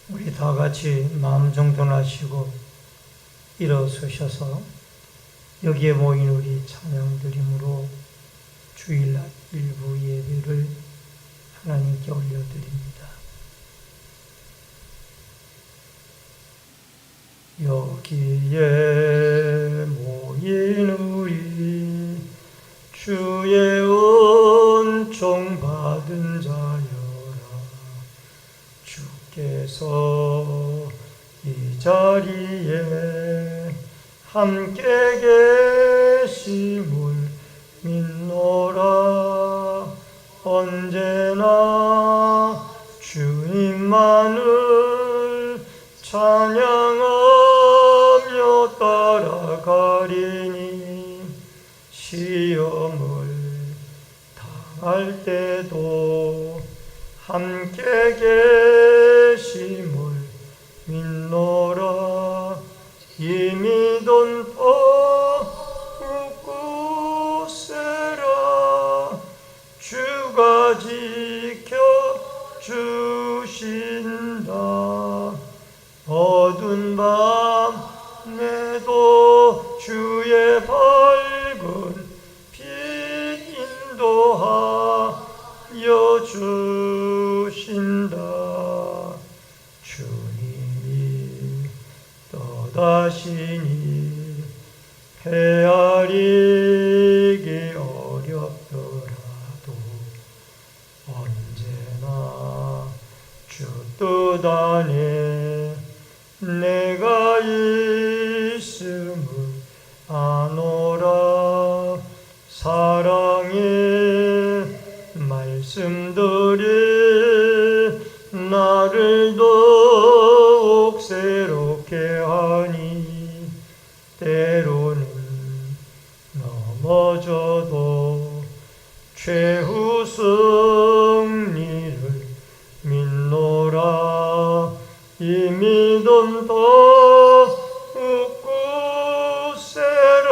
우리 다 같이 마음 정돈하시고 일어서셔서 여기에 모인 우리 찬양 드림으로 주일날 일부 예배를 하나님께 올려드립니다. 여기에 모인 우리 주의 은총 받은 자여라. 주께서 이 자리에 함께 계심을 믿노라. 언제나 주님만을 찬양하며 따라가리니 시험을 당할 때도 함께 계심을 믿노라. 이미 돈터 굳고세라. 주가 지켜주신다. 어두운 밤에도 주의 밝은 빛 인도하여 주신다. 주님이 떠나시니 헤아리기 어렵더라도 언제나 주 뜻 안에 내가 있음을 아노라. 사랑의 말씀들이 나를 더욱 새롭게 하니 때로는 넘어져도 최후 승리를 믿노라. 이미 돈더 굳고세라.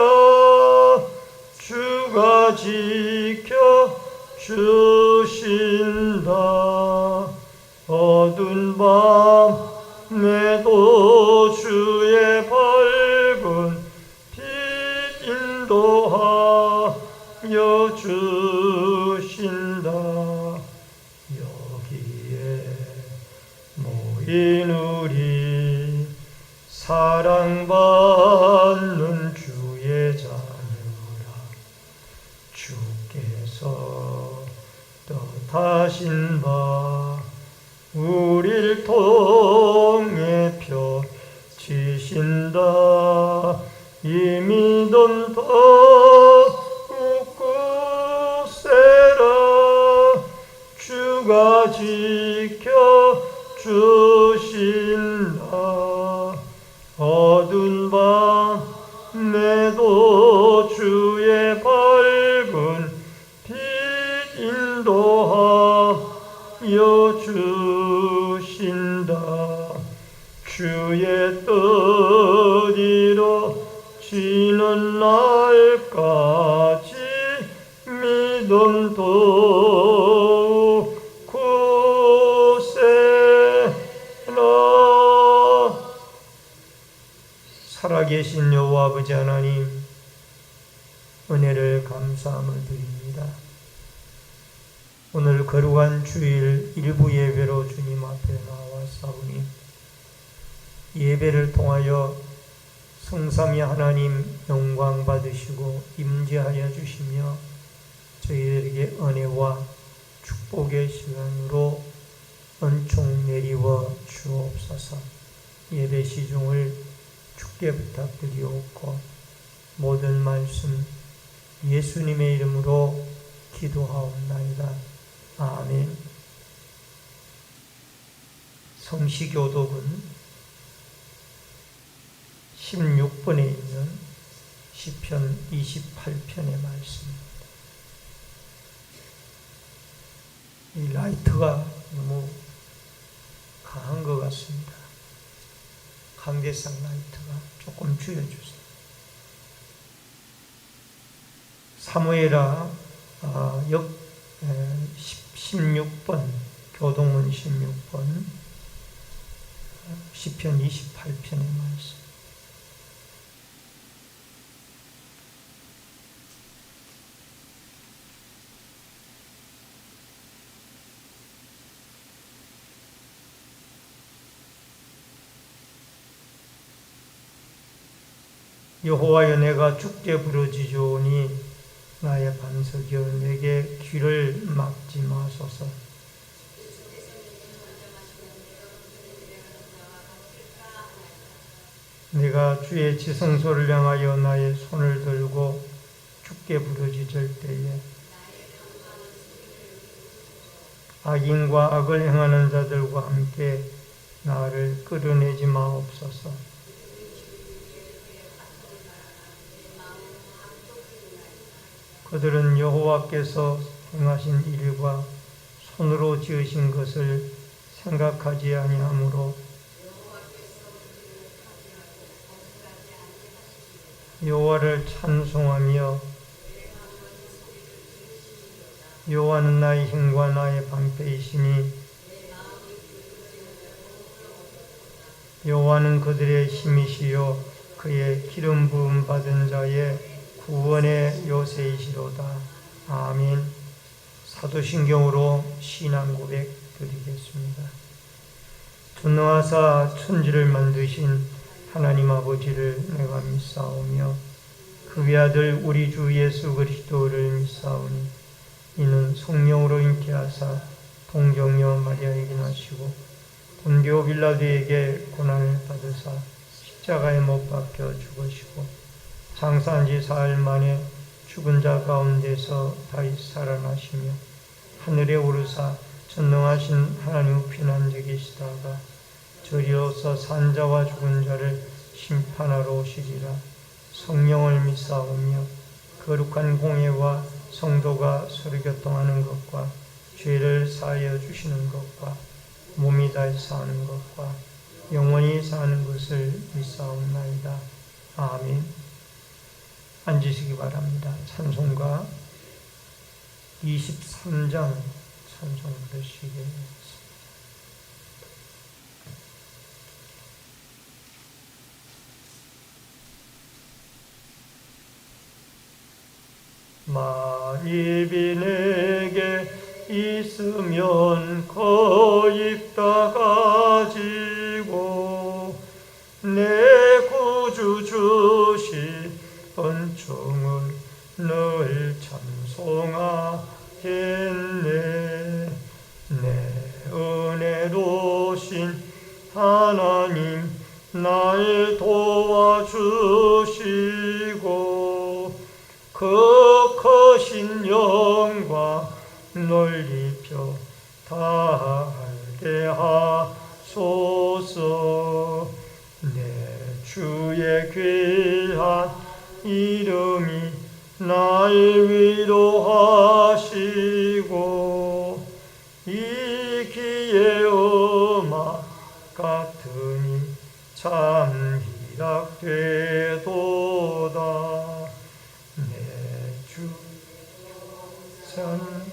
주가 지켜주신다. 어두운 밤에도 주의 밝은 빛 인도하여 주신다. 여기에 모인 우리 사랑받는 주의 자녀라. 주께서 뜻하신 바 우릴 통해 펴지신다. 이미 돈더 굳고세라. 주가 지켜주신다. 어두운 밤에도 주의 밝은 빛 인도하여 주신다. 주의 뜻 이루어지는 날까지 믿음 더욱 굳세라. 살아계신 여호와 아버지 하나님, 은혜를 감사함을 드립니다. 오늘 거룩한 주일 일부 예배로 주님 앞에 나와사오니 예배를 통하여 성삼위 하나님 영광 받으시고 임재하여 주시며 저희들에게 은혜와 축복의 시간으로 은총 내리워 주옵소서. 예배 시중을 주께 부탁드리옵고 모든 말씀 예수님의 이름으로 기도하옵나이다. 아멘. 성시교독은 16번에 있는 시편 28편의 말씀입니다. 이 라이트가 너무 강한 것 같습니다. 강대상 라이트가 조금 줄여주세요. 사무엘하 16번 교동문 16번 시편 28편의 말씀. 여호와여, 내가 죽게 부르짖으오니 나의 반석이여, 내게 귀를 막지 마소서. 내가 주의 지성소를 향하여 나의 손을 들고 죽게 부르짖을 때에 악인과 악을 행하는 자들과 함께 나를 끌어내지 마옵소서. 그들은 여호와께서 행하신 일과 손으로 지으신 것을 생각하지 아니하므로 여호와를 찬송하며 여호와는 나의 힘과 나의 방패이시니 여호와는 그들의 힘이시요 그의 기름 부음 받은 자의 구원의 요새이시로다. 아멘. 사도신경으로 신앙 고백 드리겠습니다. 전능하사 천지를 만드신 하나님 아버지를 내가 믿사오며 그 외아들 우리 주 예수 그리스도를 믿사오니 이는 성령으로 잉태하사 동정녀 마리아에게 나시고 본교 빌라도에게 고난을 받으사 십자가에 못 박혀 죽으시고 장사한 지 사흘 만에 죽은 자 가운데서 다시 살아나시며 하늘에 오르사 전능하신 하나님 우편한 데 계시다가 저리로서 산자와 죽은 자를 심판하러 오시리라. 성령을 믿사오며 거룩한 공예와 성도가 서로 교통하는 것과 죄를 사하여 주시는 것과 몸이 다시 사는 것과 영원히 사는 것을 믿사옵나이다. 아멘. 앉으시기 바랍니다. 찬송가 23장 찬송 부르시겠습니다. 마입이 내게 있으면 거입다 가지고 내 구주 주신 은총을 늘 찬송하겠네. 내 은혜로신 하나님 날 도와주시고 그 크신 영광 넓혀 달게 하소서. 내 주의 귀한 이름이 날 위로하시고 이 귀의 음악 같으니 참 희락되도다. 내 주 산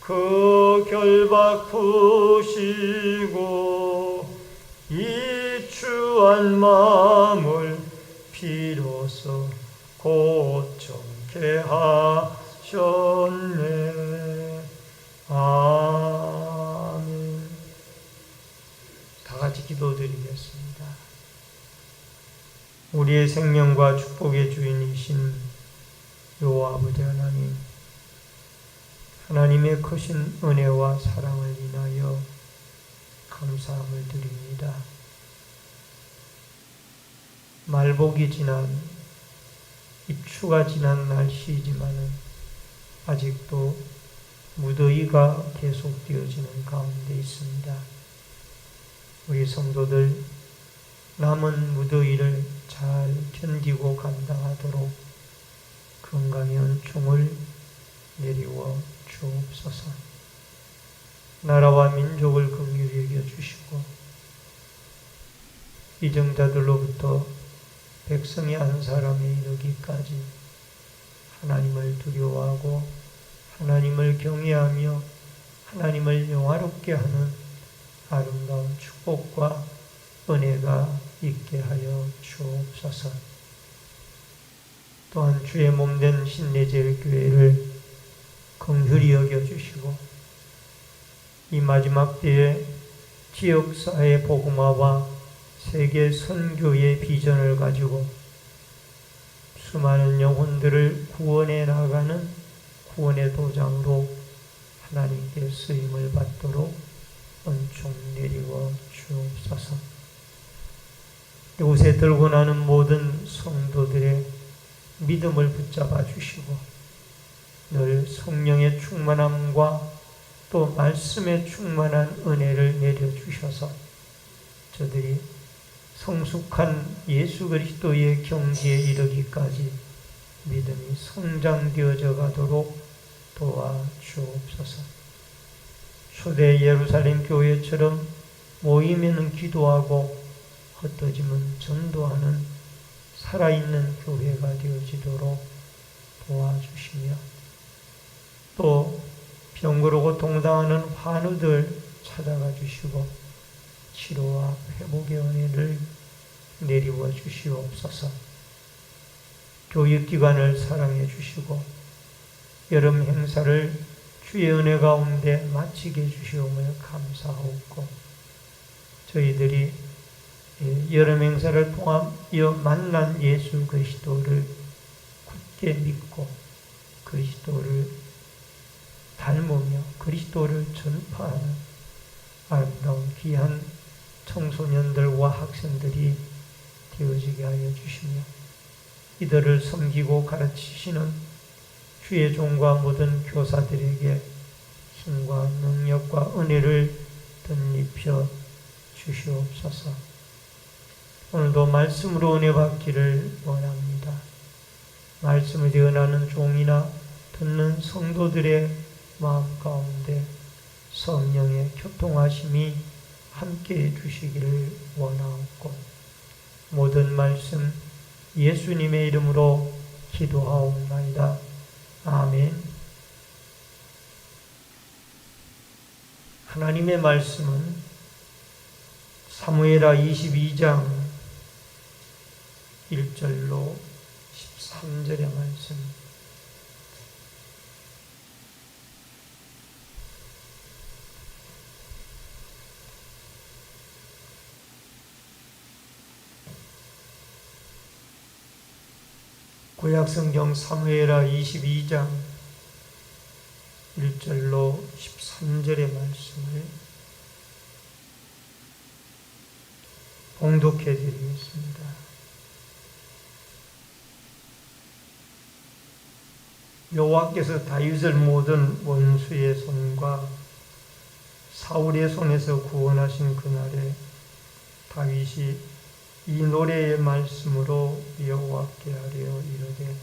그 결박 푸시고 이 추한 마음을 비로소 고정케 하셨네. 아멘. 다 같이 기도드리겠습니다. 우리의 생명과 축복의 주인이신 여호와 아버지 하나님, 하나님의 크신 은혜와 사랑을 인하여 감사함을 드립니다. 말복이 지난, 입추가 지난 날씨이지만은 아직도 무더위가 계속되어지는 가운데 있습니다. 우리 성도들 남은 무더위를 잘 견디고 감당하도록 건강의 은총을 내리워 주옵소서. 나라와 민족을 긍휼히 여겨주시고 이정자들로부터 백성이 한 사람에 이르기까지 하나님을 두려워하고 하나님을 경외하며 하나님을 영화롭게 하는 아름다운 축복과 은혜가 있게 하여 주옵소서. 또한 주의 몸된 신내제일교회를 긍휼히 여겨주시고 이 마지막 때에 지역사회 복음화와 세계 선교의 비전을 가지고 수많은 영혼들을 구원해 나가는 구원의 도장으로 하나님께 쓰임을 받도록 은총 내리워 주옵소서. 이곳에 들고 나는 모든 성도들의 믿음을 붙잡아 주시고 늘 성령의 충만함과 또 말씀의 충만한 은혜를 내려주셔서 저들이 성숙한 예수 그리스도의 경지에 이르기까지 믿음이 성장되어져 가도록 도와주옵소서. 초대 예루살렘 교회처럼 모이면 기도하고 흩어지면 전도하는 살아있는 교회가 되어지도록 도와주시며 또 병으로 고통당하는 환우들 찾아가 주시고 치료와 회복의 은혜를 내리워 주시옵소서. 교육기관을 사랑해 주시고 여름 행사를 주의 은혜 가운데 마치게 해주시오며 감사하옵고 저희들이 여름 행사를 통하여 만난 예수 그리스도를 굳게 믿고 그리스도를 닮으며 그리스도를 전파하는 아름다운 귀한 청소년들과 학생들이 되어지게 하여 주시며 이들을 섬기고 가르치시는 주의 종과 모든 교사들에게 힘과 능력과 은혜를 덧입혀 주시옵소서. 오늘도 말씀으로 은혜 받기를 원합니다. 말씀을 전하는 종이나 듣는 성도들의 마음 가운데 성령의 교통하심이 함께해 주시기를 원하옵고 모든 말씀 예수님의 이름으로 기도하옵나이다. 아멘. 하나님의 말씀은 사무엘하 22장 1절로 13절의 말씀. 구약성경 사무엘하 22장 1절로 13절의 말씀을 봉독해 드리겠습니다. 여호와께서 다윗을 모든 원수의 손과 사울의 손에서 구원하신 그날에 다윗이 이 노래의 말씀으로 여호와께 하려 이르되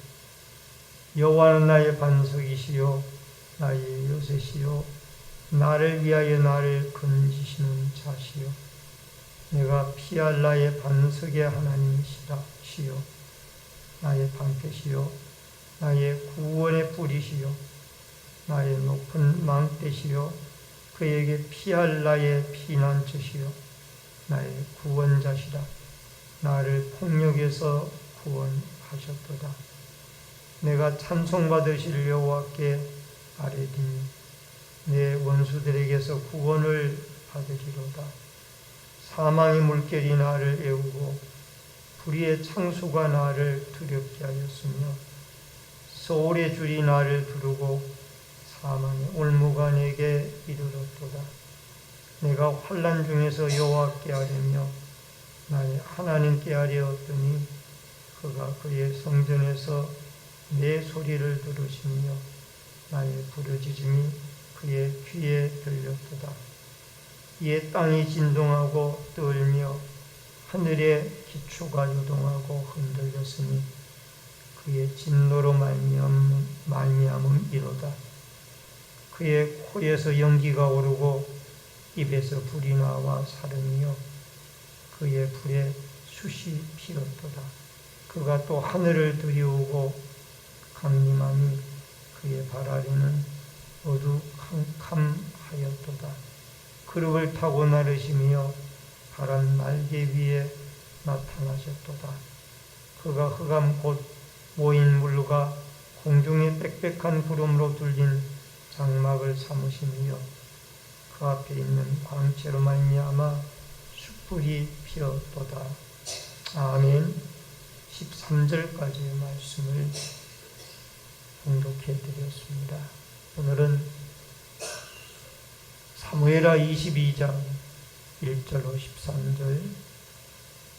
여호와는 나의 반석이시요 나의 요새시요 나를 위하여 나를 건지시는 자시요 내가 피할 나의 반석의 하나님이시요 나의 방패시요 나의 구원의 뿌리시요 나의 높은 망대시요 그에게 피할 나의 피난처시요 나의 구원자시라 나를 폭력에서 구원하셨도다. 내가 찬송받으실 여호와께 아뢰리니 내 원수들에게서 구원을 받으리로다. 사망의 물결이 나를 애우고 불의의 창수가 나를 두렵게 하였으며 소울의 줄이 나를 두르고 사망의 올무가 내게 이르렀도다. 내가 환난 중에서 여호와께 아뢰며 나의 하나님께 아뢰었더니 그가 그의 성전에서 내 소리를 들으시며 나의 부르짖음이 그의 귀에 들렸도다. 이에 땅이 진동하고 떨며 하늘의 기초가 요동하고 흔들렸으니 그의 진노로 말미암음이로다. 그의 코에서 연기가 오르고 입에서 불이 나와 사름이요 그의 불에 숯이 피었도다. 그가 또 하늘을 들이우고 강림함이 그의 발 아래는 어두컴컴하였도다. 그룹을 타고 나르시며 파란 날개 위에 나타나셨도다. 그가 흑암 곧 모인 물과 공중의 빽빽한 구름으로 둘린 장막을 삼으시며 그 앞에 있는 광채로 말미암아 숯불이 피었도다. 아멘. 13절까지의 말씀을 봉독해 드렸습니다. 오늘은 사무엘하 22장 1절로 13절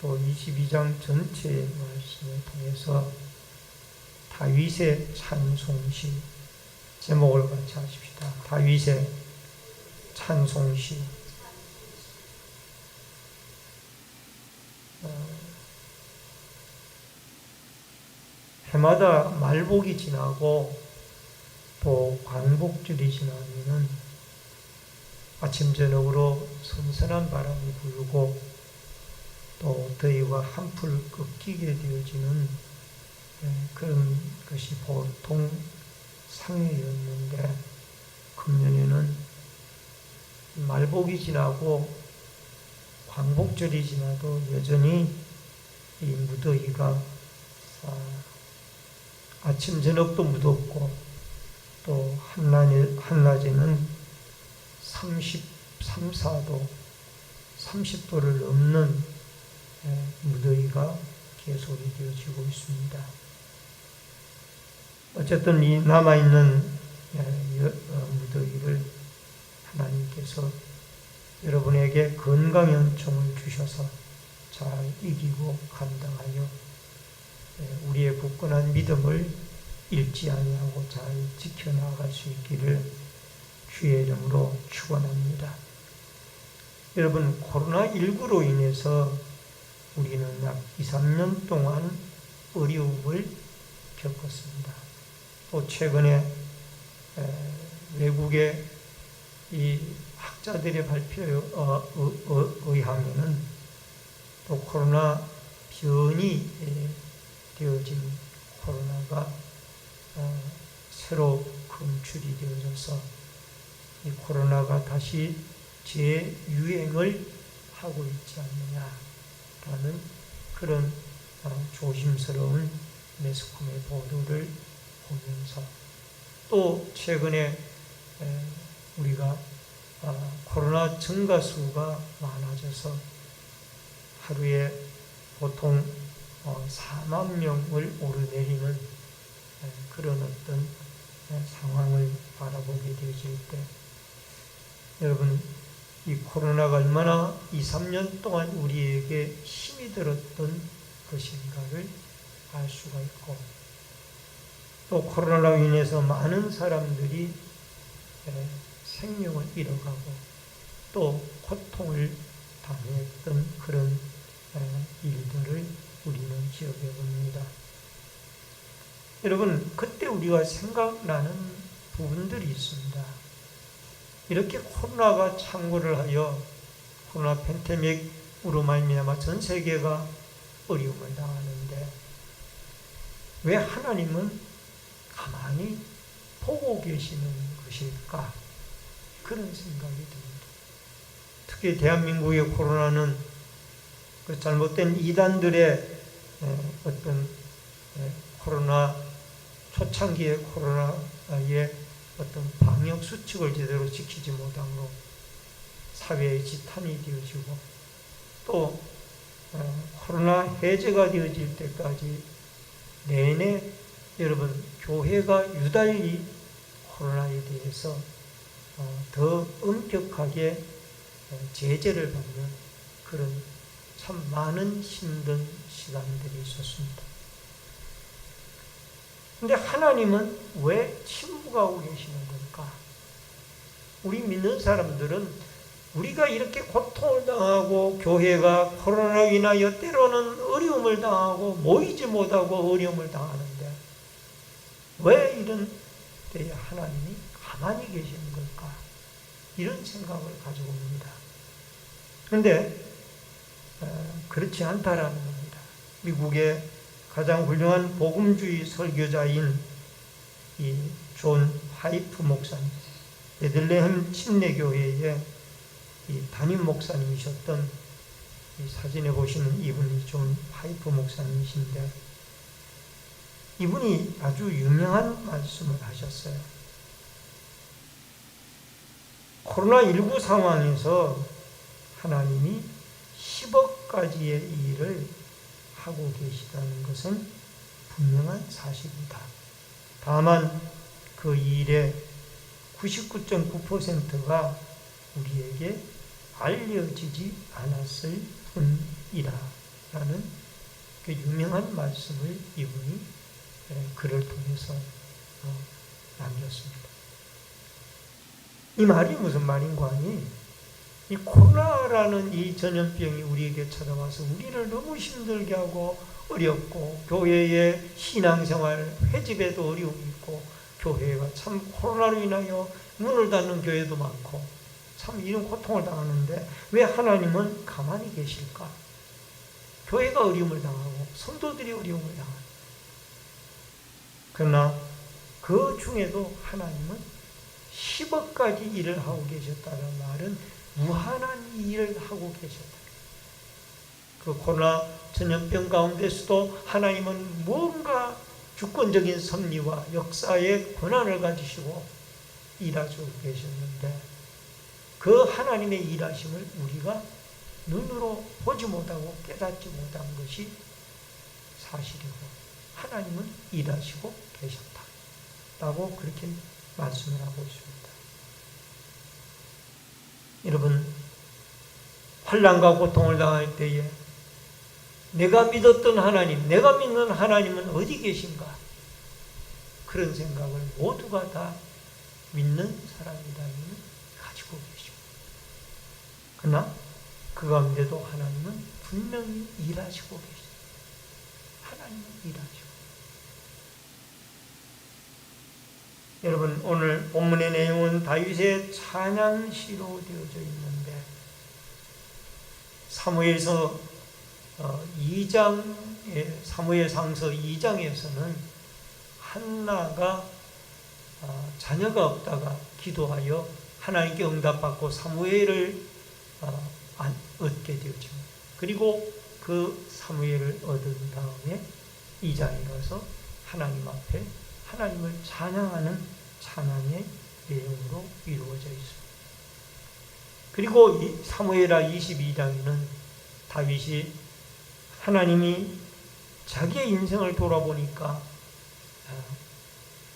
또 22장 전체의 말씀을 통해서 다윗의 찬송시 제목을 같이 하십시다. 다윗의 찬송시. 해마다 말복이 지나고 또 광복절이 지나면은 아침 저녁으로 선선한 바람이 불고 또 더위가 한풀 꺾이게 되어지는 그런 것이 보통 상해였는데 금년에는 말복이 지나고 광복절이 지나도 여전히 이 무더위가 아침 저녁도 무덥고 또 한낮에는 33, 4도, 30도를 넘는 무더위가 계속이 되어지고 있습니다. 어쨌든 이 남아있는 무더위를 하나님께서 여러분에게 건강의 은총을 주셔서 잘 이기고 감당하여 우리의 굳건한 믿음을 잃지 아니하고 잘 지켜나갈 수 있기를 주의 이름으로 축원합니다. 여러분, 코로나19로 인해서 우리는 약 2, 3년 동안 어려움을 겪었습니다. 또 최근에 외국의 이 학자들의 발표에 의하면은 또 코로나 변이 되어진 코로나가 새로 검출이 되어져서 이 코로나가 다시 재유행을 하고 있지 않느냐라는 그런 조심스러운 매스컴의 보도를 보면서 또 최근에 우리가 코로나 증가 수가 많아져서 하루에 보통 4만 명을 오르내리는 그런 어떤 상황을 바라보게 되어질 때 여러분, 이 코로나가 얼마나 2, 3년 동안 우리에게 힘이 들었던 것인가를 알 수가 있고 또 코로나로 인해서 많은 사람들이 생명을 잃어가고 또 고통을 당했던 그런 일들을 우리는 기억해 봅니다. 여러분, 그때 우리가 생각나는 부분들이 있습니다. 이렇게 코로나가 창궐을 하여 코로나 팬데믹으로 말미암아 전 세계가 어려움을 당하는데 왜 하나님은 가만히 보고 계시는 것일까? 그런 생각이 듭니다. 특히 대한민국의 코로나는 그 잘못된 이단들의 어떤 코로나 초창기의 코로나의 어떤 방역 수칙을 제대로 지키지 못함으로 사회의 지탄이 되어지고 또 코로나 해제가 되어질 때까지 내내 여러분 교회가 유달리 코로나에 대해서 더 엄격하게 제재를 받는 그런 참 많은 힘든 시간들이 있었습니다. 근데 하나님은 왜 침묵하고 계시는 걸까? 우리 믿는 사람들은 우리가 이렇게 고통을 당하고 교회가 코로나로 인하여 때로는 어려움을 당하고 모이지 못하고 어려움을 당하는데 왜 이런 때에 하나님이 가만히 계시는 걸까? 이런 생각을 가지고 옵니다. 그런데 그렇지 않다라는 겁니다. 미국의 가장 훌륭한 복음주의 설교자인 이 존 화이프 목사님, 베들레헴 침례교회의 이 담임 목사님이셨던, 이 사진에 보시는 이분이 존 파이프 목사님이신데, 이분이 아주 유명한 말씀을 하셨어요. 코로나19 상황에서 하나님이 10억 가지의 일을 하고 계시다는 것은 분명한 사실이다. 다만 그 일의 99.9%가 우리에게 알려지지 않았을 뿐이라 라는 그 유명한 말씀을 이분이 글을 통해서 남겼습니다. 이 말이 무슨 말인가 하니, 이 코로나라는 이 전염병이 우리에게 찾아와서 우리를 너무 힘들게 하고 어렵고, 교회의 신앙생활 회집에도 어려움이 있고, 교회가 참 코로나로 인하여 문을 닫는 교회도 많고 참 이런 고통을 당하는데 왜 하나님은 가만히 계실까? 교회가 어려움을 당하고 성도들이 어려움을 당하고, 그러나 그 중에도 하나님은 10억 가지 일을 하고 계셨다는 말은 무한한 일을 하고 계셨다. 그 코로나 전염병 가운데서도 하나님은 뭔가 주권적인 섭리와 역사의 권한을 가지시고 일하시고 계셨는데, 그 하나님의 일하심을 우리가 눈으로 보지 못하고 깨닫지 못한 것이 사실이고, 하나님은 일하시고 계셨다라고 그렇게 말씀을 하고 있습니다. 여러분, 환난과 고통을 당할 때에 내가 믿었던 하나님, 내가 믿는 하나님은 어디 계신가? 그런 생각을 모두가 다 믿는 사람이라면 가지고 계십니다. 그러나 그 가운데도 하나님은 분명히 일하시고 계십니다. 하나님은 일하시고. 여러분, 오늘 본문의 내용은 다윗의 찬양시로 되어져 있는데, 사무엘서 2장의 사무엘상서 2장에서는 한나가 자녀가 없다가 기도하여 하나님께 응답받고 사무엘을 얻게 되었죠. 그리고 그 사무엘을 얻은 다음에 2장에 가서 하나님 앞에 하나님을 찬양하는 찬양의 내용으로 이루어져 있습니다. 그리고 사무엘하 22장에는 다윗이 하나님이 자기의 인생을 돌아보니까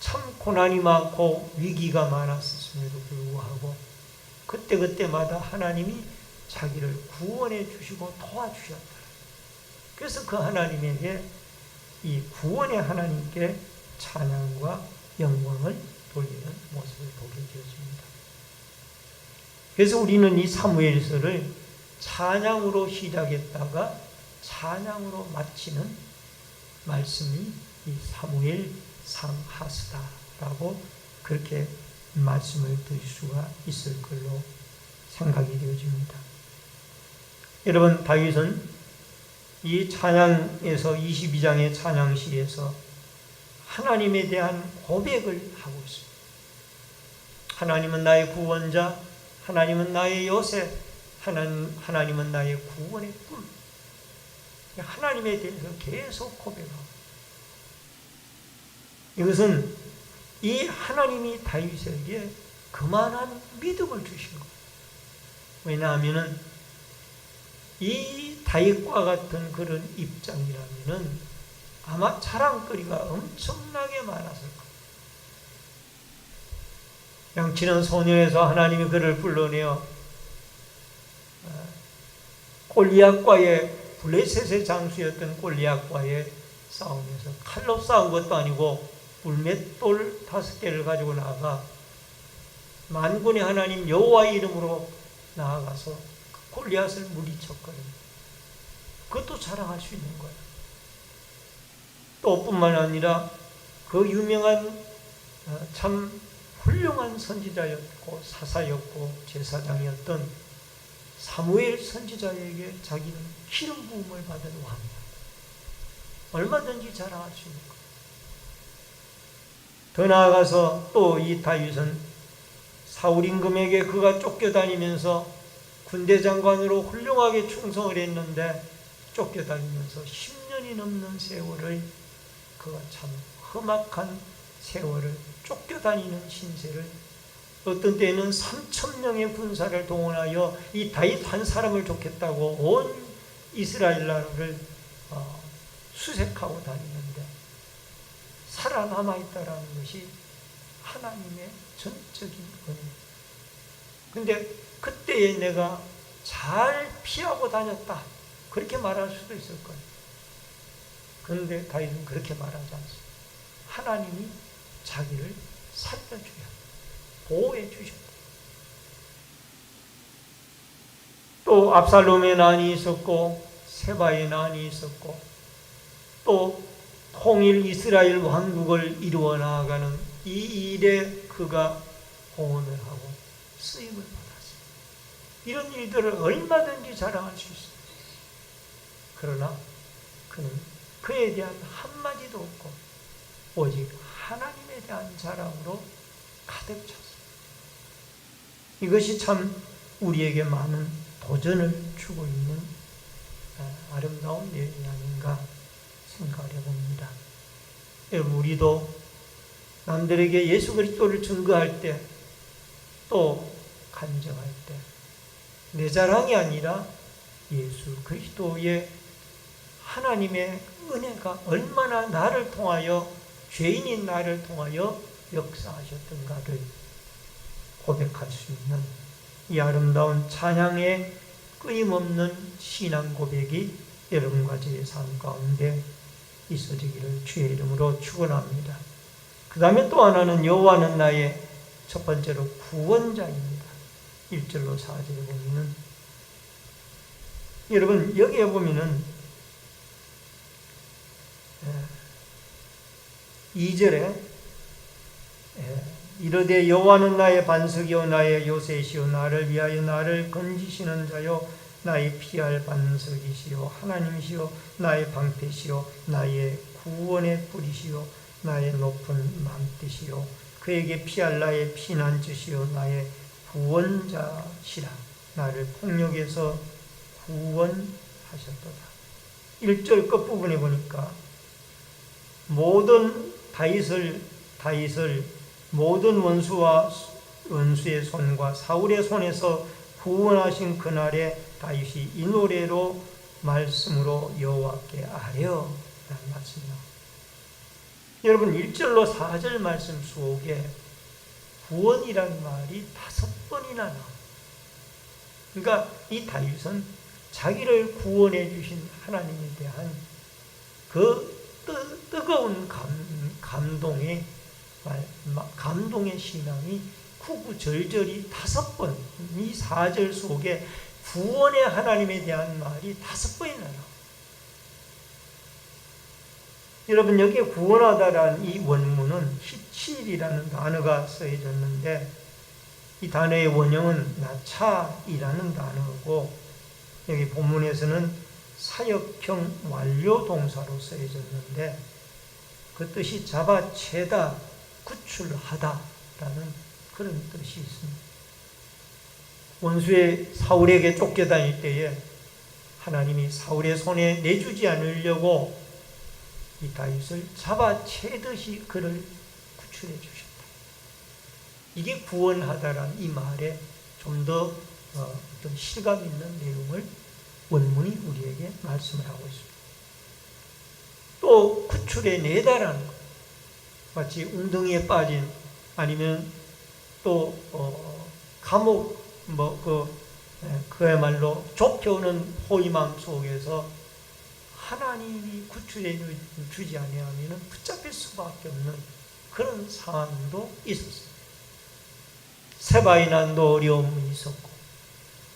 참 고난이 많고 위기가 많았음에도 불구하고 그때그때마다 하나님이 자기를 구원해 주시고 도와주셨다. 그래서 그 하나님에게, 이 구원의 하나님께 찬양과 영광을 돌리는 모습을 보게 되었습니다. 그래서 우리는 이 사무엘서를 찬양으로 시작했다가 찬양으로 마치는 말씀이 이 사무엘 상하스다라고 그렇게 말씀을 드릴 수가 있을 걸로 생각이 되어집니다. 여러분, 다윗은 이 찬양에서 22장의 찬양시에서 하나님에 대한 고백을 하고 있습니다. 하나님은 나의 구원자, 하나님은 나의 요새, 하나님은 나의 구원의 뿔. 하나님에 대해서 계속 고백하고, 이것은 이 하나님이 다윗에게 그만한 믿음을 주신 거예요. 왜냐하면 이 다윗과 같은 그런 입장이라면 아마 자랑거리가 엄청나게 많았을 거예요. 양치는 소녀에서 하나님이 그를 불러내어 골리앗과의, 블레셋의 장수였던 골리앗과의 싸움에서 칼로 싸운 것도 아니고 불맷돌 5개를 가지고 나아가 만군의 하나님 여호와의 이름으로 나아가서 골리앗을 물리쳤거든요. 그것도 자랑할 수 있는 거예요. 또 뿐만 아니라 그 유명한 참 훌륭한 선지자였고 사사였고 제사장이었던 사무엘 선지자에게 자기는 기름 부음을 받은 왕이다. 얼마든지 자랑할 수 있는 거예요. 더 나아가서 또 이 다윗은 사울 임금에게 그가 쫓겨다니면서 군대 장관으로 훌륭하게 충성을 했는데 쫓겨다니면서 10년이 넘는 세월을, 그가 참 험악한 세월을 쫓겨다니는 신세를, 어떤 때에는 3,000명의 군사를 동원하여 이 다윗 한 사람을 좋겠다고 온 이스라엘 나라를 수색하고 다니는데 살아남아 있다라는 것이 하나님의 전적인 은혜. 근데 그때에 내가 잘 피하고 다녔다, 그렇게 말할 수도 있을 거예요. 그런데 다윗은 그렇게 말하지 않습니다. 하나님이 자기를 살려주야, 보호해 주셨다. 또 압살롬의 난이 있었고 세바의 난이 있었고 또 통일 이스라엘 왕국을 이루어 나아가는 이 일에 그가 공헌을 하고 쓰임을 받았습니다. 이런 일들을 얼마든지 자랑할 수 있습니다. 그러나 그는 그에 대한 한마디도 없고 오직 하나님에 대한 자랑으로 가득 찼습니다. 이것이 참 우리에게 많은 도전을 주고 있는 아름다운 내용이 아닌가 생각을 해봅니다. 여러분, 우리도 남들에게 예수 그리스도를 증거할 때, 또 간증할 때 내 자랑이 아니라 예수 그리스도의 하나님의 은혜가 얼마나 나를 통하여, 죄인인 나를 통하여 역사하셨던가를 고백할 수 있는 이 아름다운 찬양의 끊임없는 신앙 고백이 여러분과 저의 삶 가운데 있어지기를 주의 이름으로 축원합니다. 그 다음에 또 하나는 여호와는 나의 첫 번째로 구원자입니다. 1절로 4절에 보면은, 여러분 여기에 보면은 2절에 이르되 여호와는 나의 반석이요 나의 요새시요 나를 위하여 나를 건지시는 자요 나의 피할 반석이시요 하나님이시요 나의 방패시요 나의 구원의 뿌리시요 나의 높은 맘뜻이요 그에게 피할 나의 피난처시요 나의 구원자시라. 나를 폭력에서 구원하셨도다. 1절 끝부분에 보니까 모든 다윗을 모든 원수의 손과 사울의 손에서 구원하신 그날에 다윗이 이 노래로 말씀으로 여호와께 아뢰어 라는 말씀이요. 여러분 1절로 4절 말씀 속에 구원이라는 말이 5번이나 나와요. 그러니까 이 다윗은 자기를 구원해 주신 하나님에 대한 그 뜨거운 감동의 신앙이 구구절절이 5번, 이 4절 속에 구원의 하나님에 대한 말이 5번이나 나와요. 여러분 여기에 구원하다라는 이 원문은 히칠이라는 단어가 쓰여졌는데 이 단어의 원형은 나차이라는 단어고 여기 본문에서는 사역형 완료 동사로 쓰여졌는데 그 뜻이 잡아채다, 구출하다라는 그런 뜻이 있습니다. 원수의 사울에게 쫓겨다닐 때에 하나님이 사울의 손에 내주지 않으려고 이 다윗을 잡아채듯이 그를 구출해 주셨다. 이게 구원하다라는 이 말에 좀 더 어떤 실감 있는 내용을 원문이 우리에게 말씀을 하고 있습니다. 또 구출해 내다라는 것, 마치 웅덩이에 빠진 아니면 또 감옥 그야말로 좁혀오는 호위망 속에서 하나님이 구출해 주지 아니하면 붙잡힐 수밖에 없는 그런 상황도 있었습니다. 세바의 난도 어려움이 있었고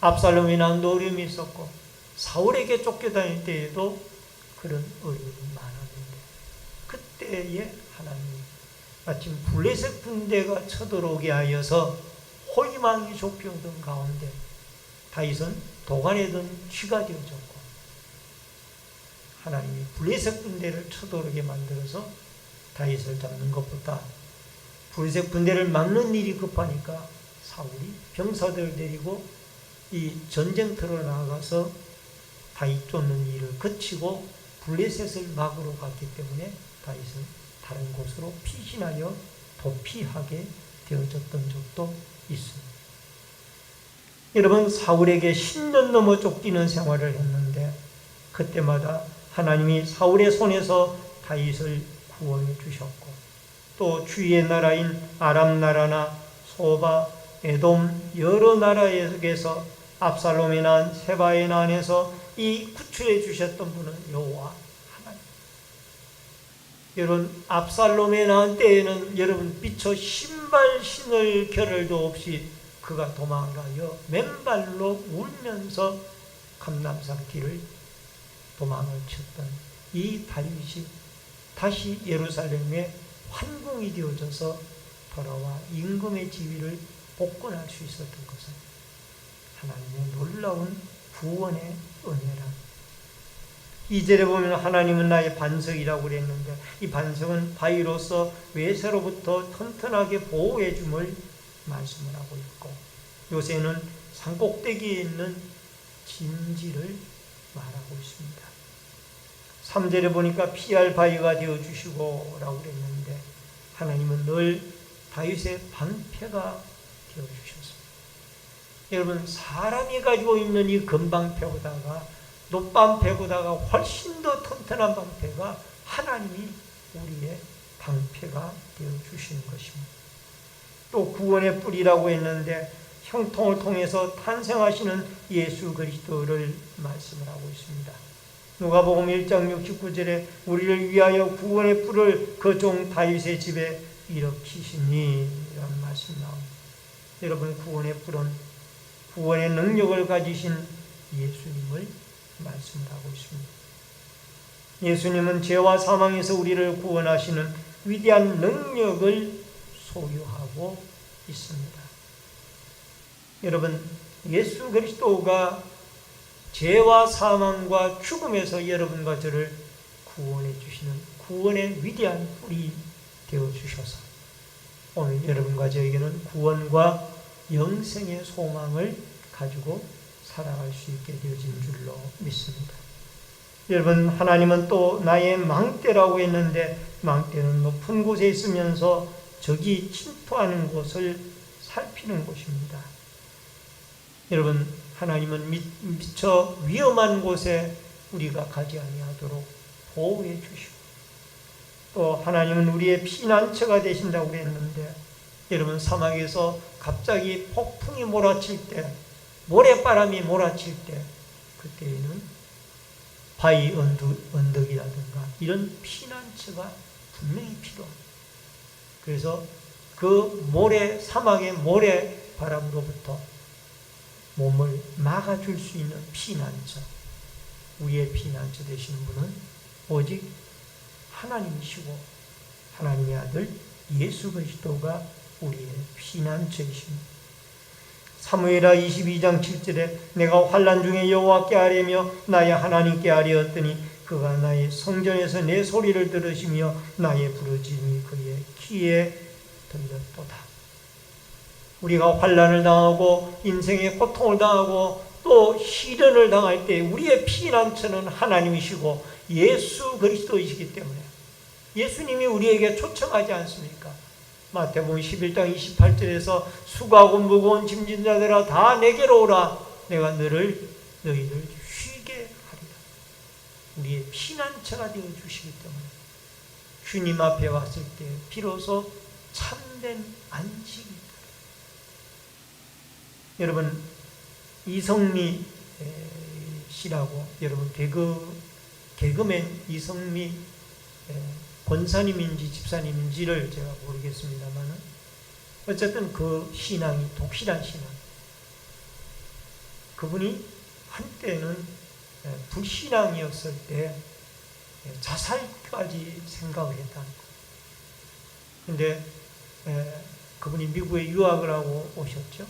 압살롬의 난도 어려움이 있었고 사울에게 쫓겨다닐 때에도 그런 어려움이 많았는데 그때에 하나님이 마침 블레셋 군대가 쳐들어오게 하여서 호위망이 좁혀오던 가운데 다윗은 도관에 든 쥐가 되어졌고 하나님이 블레셋 군대를 쳐들어오게 만들어서 다윗을 잡는 것보다 블레셋 군대를 막는 일이 급하니까 사울이 병사들을 데리고 이 전쟁터로 나가서 다윗 쫓는 일을 거치고 블레셋을 막으러 갔기 때문에 다윗은 다른 곳으로 피신하여 도피하게 되어졌던 적도 있습니다. 여러분, 사울에게 10년 넘어 쫓기는 생활을 했는데 그때마다 하나님이 사울의 손에서 다윗을 구원해 주셨고, 또 주위의 나라인 아람 나라나 소바, 에돔 여러 나라에서 압살롬의 난, 세바의 난에서 이 구출해 주셨던 분은 여호와 하나님. 여러분, 압살롬의 난 때에는 여러분 미처 신발 신을 겨를도 없이 그가 도망하여 맨발로 울면서 감람산 길을 도망을 쳤던 이 다윗이 다시 예루살렘에 환궁이 되어져서 돌아와 임금의 지위를 복권할 수 있었던 것은 하나님의 놀라운 구원의 은혜라. 2절에 보면 하나님은 나의 반석이라고 그랬는데 이 반석은 바위로서 외세로부터 튼튼하게 보호해 줌을 말씀을 하고 있고, 요새는 산꼭대기에 있는 진지를 말하고 있습니다. 3절에 보니까 피할 바위가 되어주시고 라고 그랬는데 하나님은 늘 다윗의 방패가 되어주셨습니다. 여러분, 사람이 가지고 있는 이 금방패보다가 놋방패보다가 훨씬 더 튼튼한 방패가 하나님이 우리의 방패가 되어주시는 것입니다. 또 구원의 뿌리라고 했는데 형통을 통해서 탄생하시는 예수 그리스도를 말씀을 하고 있습니다. 누가복음 1장 69절에 우리를 위하여 구원의 뿔을 그 종 다윗의 집에 일으키시니 라는 말씀이 나옵니다. 여러분, 구원의 뿔은 구원의 능력을 가지신 예수님을 말씀을 하고 있습니다. 예수님은 죄와 사망에서 우리를 구원하시는 위대한 능력을 소유하고 있습니다. 여러분, 예수 그리스도가 죄와 사망과 죽음에서 여러분과 저를 구원해 주시는 구원의 위대한 뿔이 되어 주셔서 오늘 여러분과 저에게는 구원과 영생의 소망을 가지고 살아갈 수 있게 되어진 줄로 믿습니다. 여러분, 하나님은 또 나의 망대라고 했는데 망대는 높은 곳에 있으면서 적이 침투하는 곳을 살피는 곳입니다. 여러분, 하나님은 미처 위험한 곳에 우리가 가지 아니하도록 보호해 주시고, 또 하나님은 우리의 피난처가 되신다고 했는데 여러분, 사막에서 갑자기 폭풍이 몰아칠 때, 모래바람이 몰아칠 때, 그때에는 바위 언덕이라든가 이런 피난처가 분명히 필요합니다. 그래서 그 사막의 모래바람으로부터 몸을 막아줄 수 있는 피난처, 우리의 피난처 되시는 분은 오직 하나님이시고 하나님의 아들 예수 그리스도가 우리의 피난처이십니다. 사무엘하 22장 7절에 내가 환난 중에 여호와께 아뢰며 나의 하나님께 아뢰었더니 그가 나의 성전에서 내 소리를 들으시며 나의 부르짖음이 그의 귀에 들렸도다. 우리가 환난을 당하고 인생의 고통을 당하고 또 시련을 당할 때 우리의 피난처는 하나님이시고 예수 그리스도이시기 때문에 예수님이 우리에게 초청하지 않습니까? 마태복음 11장 28절에서 수고하고 무거운 짐진 자들아 다 내게로 오라. 내가 너희를 쉬게 하리라. 우리의 피난처가 되어 주시기 때문에 주님 앞에 왔을 때 비로소 참된 안식이 있다. 여러분, 이성미 씨라고, 여러분 개그맨 이성미 권사님인지 집사님인지를 제가 모르겠습니다만 어쨌든 그 신앙이 독실한 신앙. 그분이 한때는 불신앙이었을 때 자살까지 생각을 했다는 거. 근데 그분이 미국에 유학을 하고 오셨죠.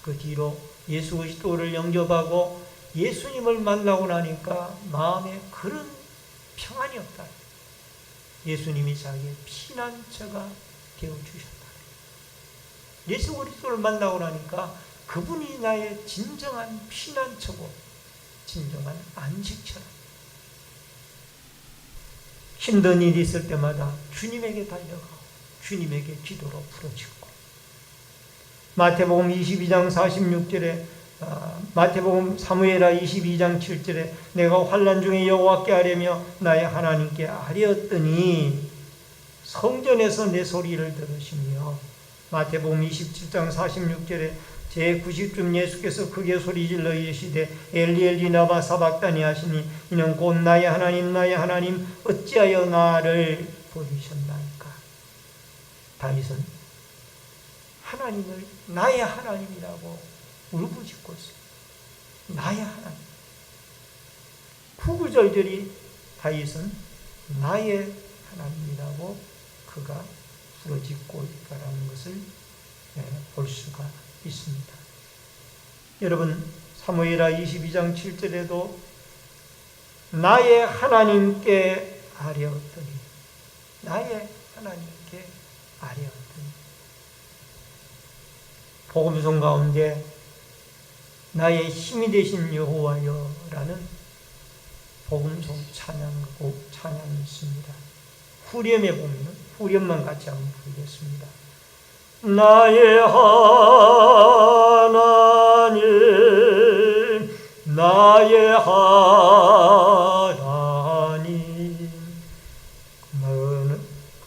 그 뒤로 예수 그리스도를 영접하고 예수님을 만나고 나니까 마음에 그런 평안이 없다. 예수님이 자기의 피난처가 되어주셨다. 예수 그리스도를 만나고 나니까 그분이 나의 진정한 피난처고 진정한 안식처라. 힘든 일이 있을 때마다 주님에게 달려가고 주님에게 기도로 부르짖고, 마태복음 22장 46절에 마태복음 사무엘하 22장 7절에 내가 환난 중에 여호와께 아뢰며 나의 하나님께 아뢰었더니 성전에서 내 소리를 들으시며, 마태복음 27장 46절에 제90쯤 예수께서 크게 소리질러 이르시되 엘리 엘리 라마 사박다니 하시니 이는 곧 나의 하나님 어찌하여 나를 버리셨나이까. 다윗은 하나님을 나의 하나님이라고 울부짖고 있습니다. 나의 하나님. 구구절절히 다윗은 나의 하나님이라고 그가 부르짖고 있다는 것을 볼 수가 있습니다. 여러분, 사무엘하 22장 7절에도 나의 하나님께 아뢰었더니, 나의 하나님께 아뢰었더니, 복음송 가운데 나의 힘이 되신 여호와여 라는 복음송 찬양이 있습니다. 후렴에 보면, 후렴만 같이 한번 부르겠습니다. 나의 하나님, 나의 하나님, 너는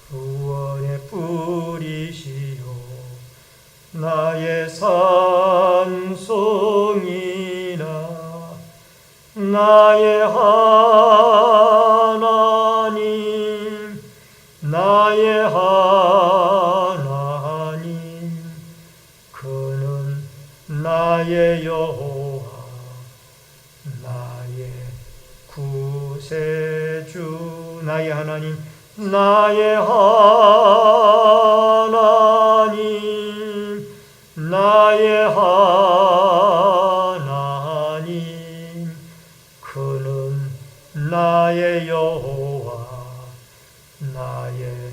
구원의 뿌리시요 나의 산성이나, 나의 하나님, 나의 하나님, 그는 나의 여호와, 나의 구세주. 나의 하나님, 나의 하나님, 나의 하나님, 그는 나의 여호와, 나의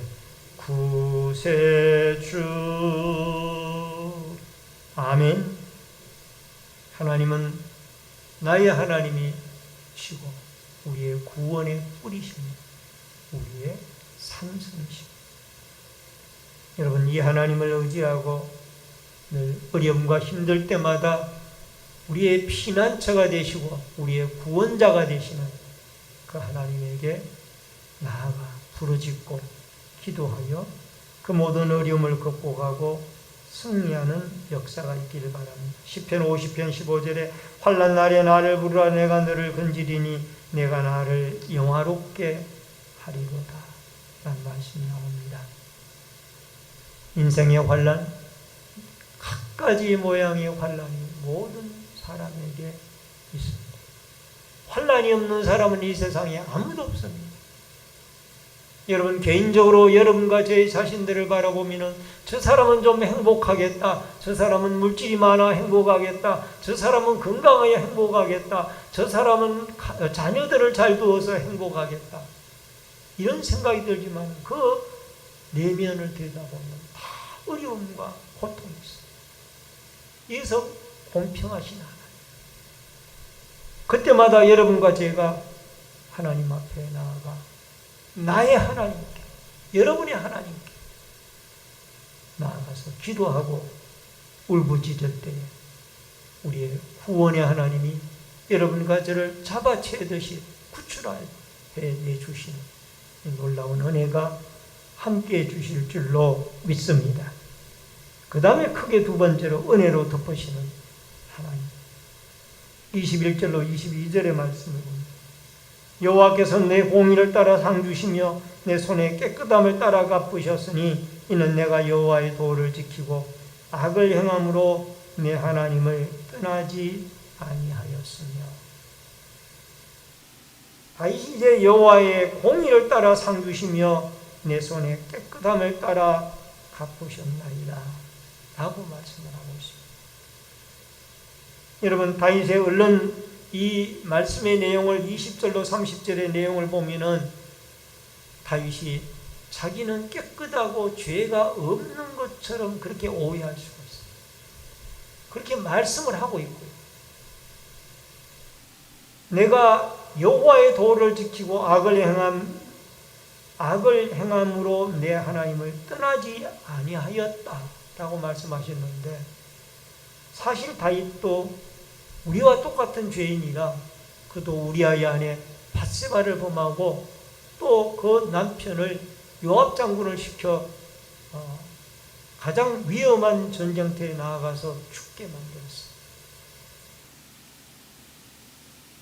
구세주. 아멘. 하나님은 나의 하나님이시고 우리의 구원의 뿌리십니다. 우리의 산성이십니다. 여러분, 이 하나님을 의지하고 늘 어려움과 힘들 때마다 우리의 피난처가 되시고 우리의 구원자가 되시는 그 하나님에게 나아가 부르짖고 기도하여 그 모든 어려움을 극복하고 승리하는 역사가 있기를 바랍니다. 시편 50편 15절에 환난 날에 나를 부르라 내가 너를 건지리니 내가 나를 영화롭게 하리로다 라는 말씀이 나옵니다. 인생의 환난, 각가지 모양의 환난이 모든 사람에게 있습니다. 환난이 없는 사람은 이 세상에 아무도 없습니다. 여러분, 개인적으로 여러분과 제 자신들을 바라보면 저 사람은 좀 행복하겠다, 저 사람은 물질이 많아 행복하겠다, 저 사람은 건강하여 행복하겠다, 저 사람은 자녀들을 잘 두어서 행복하겠다, 이런 생각이 들지만 그 내면을 들여다보면 다 어려움과 고통이 있어요. 이래서 공평하신 하나님, 그때마다 여러분과 제가 하나님 앞에 나아가 나의 하나님께, 여러분의 하나님께 나아가서 기도하고 울부짖을 때에 우리의 구원의 하나님이 여러분과 저를 잡아채듯이 구출해 내주시는 놀라운 은혜가 함께해 주실 줄로 믿습니다. 그 다음에 크게 두 번째로 은혜로 덮으시는 하나님. 21절로 22절의 말씀을 봅니다. 여호와께서 내 공의를 따라 상 주시며 내 손에 깨끗함을 따라 갚으셨으니 이는 내가 여호와의 도를 지키고 악을 행함으로 내 하나님을 떠나지 아니하였으며. 다윗이 이제 여호와의 공의를 따라 상 주시며 내 손에 깨끗함을 따라 갚으셨나이다 라고 말씀을 하고 있습니다. 여러분, 다윗의 얼른 이 말씀의 내용을 20절로 30절의 내용을 보면은 다윗이 자기는 깨끗하고 죄가 없는 것처럼 그렇게 오해할 수가 있어요. 그렇게 말씀을 하고 있고요. 내가 여호와의 도를 지키고 악을 행함으로 내 하나님을 떠나지 아니하였다라고 말씀하셨는데, 사실 다윗도 우리와 똑같은 죄인이라 그도 우리아의 아내 밧세바를 범하고 또 그 남편을 요압 장군을 시켜 가장 위험한 전쟁터에 나아가서 죽게 만들었어요.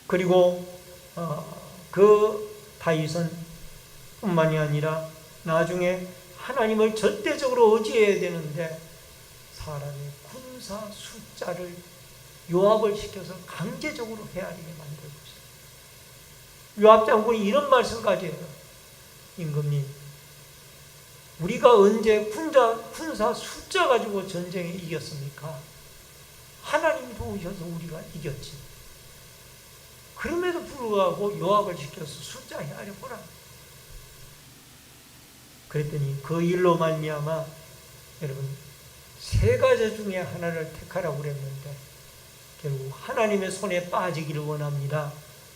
그리고 그 다윗은 뿐만이 아니라 나중에 하나님을 절대적으로 의지해야 되는데 사람의 군사 숫자를 요압을 시켜서 강제적으로 헤아리게 만들고 있어요. 요압 장군이 이런 말씀까지 해요. 임금님, 우리가 언제 군사 숫자 가지고 전쟁에 이겼습니까? 하나님이 도우셔서 우리가 이겼지. 그럼에도 불구하고 요압을 시켜서 숫자 헤아려보라. 그랬더니 그 일로 말미암아 여러분 세 가지 중에 하나를 택하라고 그랬는데 결국 하나님의 손에 빠지기를 원합니다.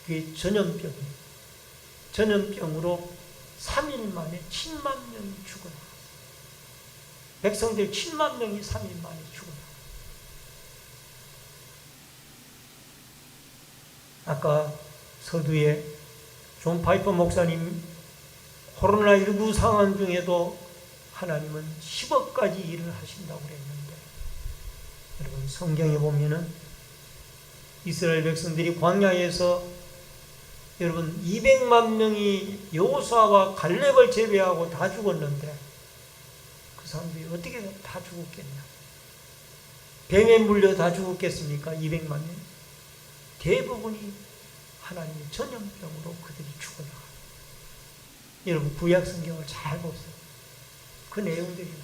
그게 전염병이에요. 전염병으로 3일 만에 7만 명이 죽어나갔어요. 백성들 7만 명이 3일 만에 죽어나갔어요. 아까 서두에 존 파이퍼 목사님 코로나19 상황 중에도 하나님은 10억 가지 일을 하신다고 그랬는데, 여러분 성경에 보면은 이스라엘 백성들이 광야에서 여러분 200만 명이 여호수아와 갈렙을 제외하고 다 죽었는데 그 사람들이 어떻게 다 죽었겠냐? 뱀에 물려 다 죽었겠습니까? 200만 명? 대부분이 하나님의 전염병으로 그들이 죽어나가요. 여러분 구약 성경을 잘 보세요. 그 내용들이 나와요.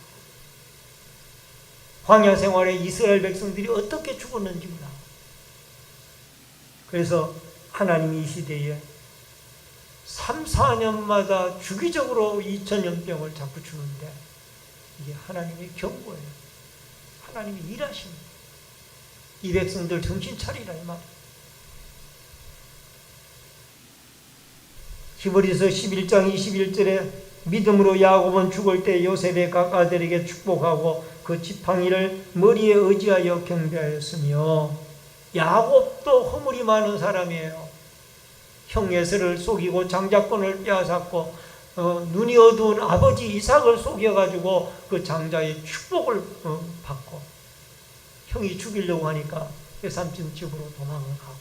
광야 생활에 이스라엘 백성들이 어떻게 죽었는지 나와요. 그래서 하나님이 이 시대에 3, 4년마다 주기적으로 이 전염병을 자꾸 주는데 이게 하나님의 경고예요. 하나님이 일하십니다. 이 백성들 정신 차리라 이 말이에요. 히브리서 11장 21절에 믿음으로 야곱은 죽을 때 요셉의 각 아들에게 축복하고 그 지팡이를 머리에 의지하여 경배하였으며, 야곱도 허물이 많은 사람이에요. 형 에서를 속이고 장자권을 빼앗았고 눈이 어두운 아버지 이삭을 속여가지고 그 장자의 축복을 받고, 형이 죽이려고 하니까 외삼촌 집으로 도망을 가고,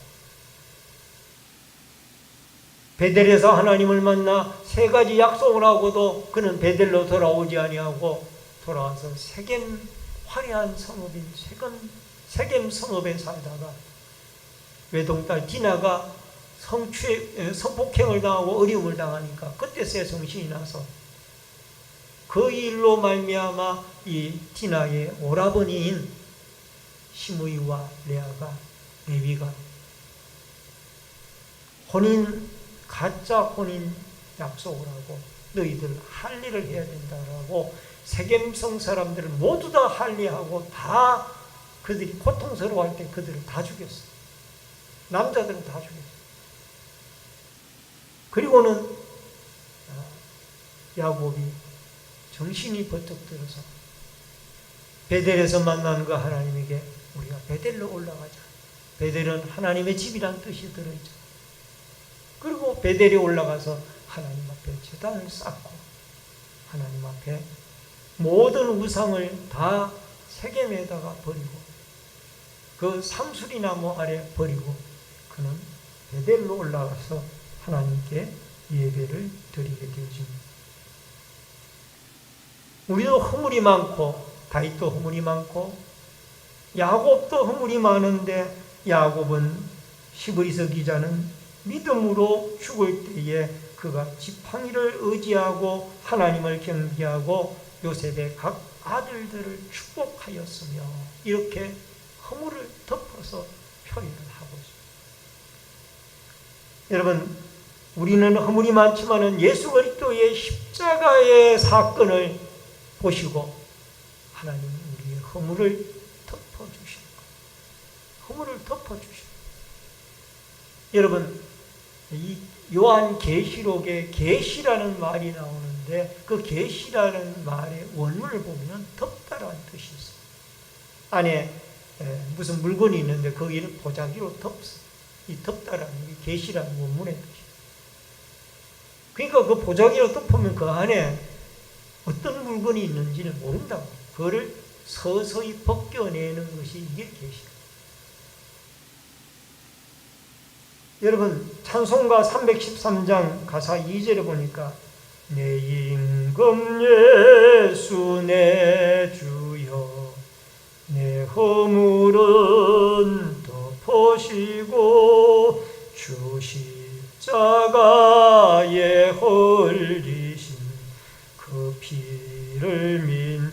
베델에서 하나님을 만나 세 가지 약속을 하고도 그는 베델로 돌아오지 아니하고 돌아와서 세겜 화려한 성읍인 세겜 성읍에 살다가 외동딸 디나가 성폭행을 당하고 어려움을 당하니까 그때서야 정신이 나서 그 일로 말미암아 이 디나의 오라버니인 시므이와 레위가 가짜 혼인 약속을 하고 너희들 할 일을 해야 된다라고 세겜성 사람들을 모두 다 할례하고 다 그들이 고통스러워할 때 그들을 다 죽였어요. 남자들은 다 죽였어요. 그리고는 야곱이 정신이 번쩍 들어서 베델에서 만난 그 하나님에게 우리가 베델로 올라가자. 베델은 하나님의 집이란 뜻이 들어있죠. 그리고 베델에 올라가서 하나님 앞에 제단을 쌓고 하나님 앞에 모든 우상을 다 세겜에다가 버리고 그 상수리나무 아래 버리고 그는 베델로 올라가서 하나님께 예배를 드리게 되어집니다. 우리도 허물이 많고 다윗도 허물이 많고 야곱도 허물이 많은데, 야곱은 히브리서 기자는 믿음으로 죽을 때에 그가 지팡이를 의지하고 하나님을 경배하고 요셉의 각 아들들을 축복하였으며, 이렇게 허물을 덮어서 표현을 하고 있습니다. 여러분, 우리는 허물이 많지만은 예수 그리스도의 십자가의 사건을 보시고 하나님은 우리의 허물을 덮어주실 거예요. 허물을 덮어주시고. 여러분, 이 요한계시록에 계시라는 말이 나오는데 그 계시라는 말의 원문을 보면 덮다라는 뜻이 있어요. 안에 무슨 물건이 있는데 거기를 보자기로 덮어. 이 덮다라는 게 계시라는 원문의 뜻이에요. 그러니까 그 보자기로 덮으면 그 안에 어떤 물건이 있는지는 모른다고. 그거를 서서히 벗겨내는 것이 이게 계시다. 여러분, 찬송가 313장 가사 2절에 보니까 내 임금 예수 내 주여 내 허물은 덮으시고 주 십자가에 흘리신 그 피를 믿는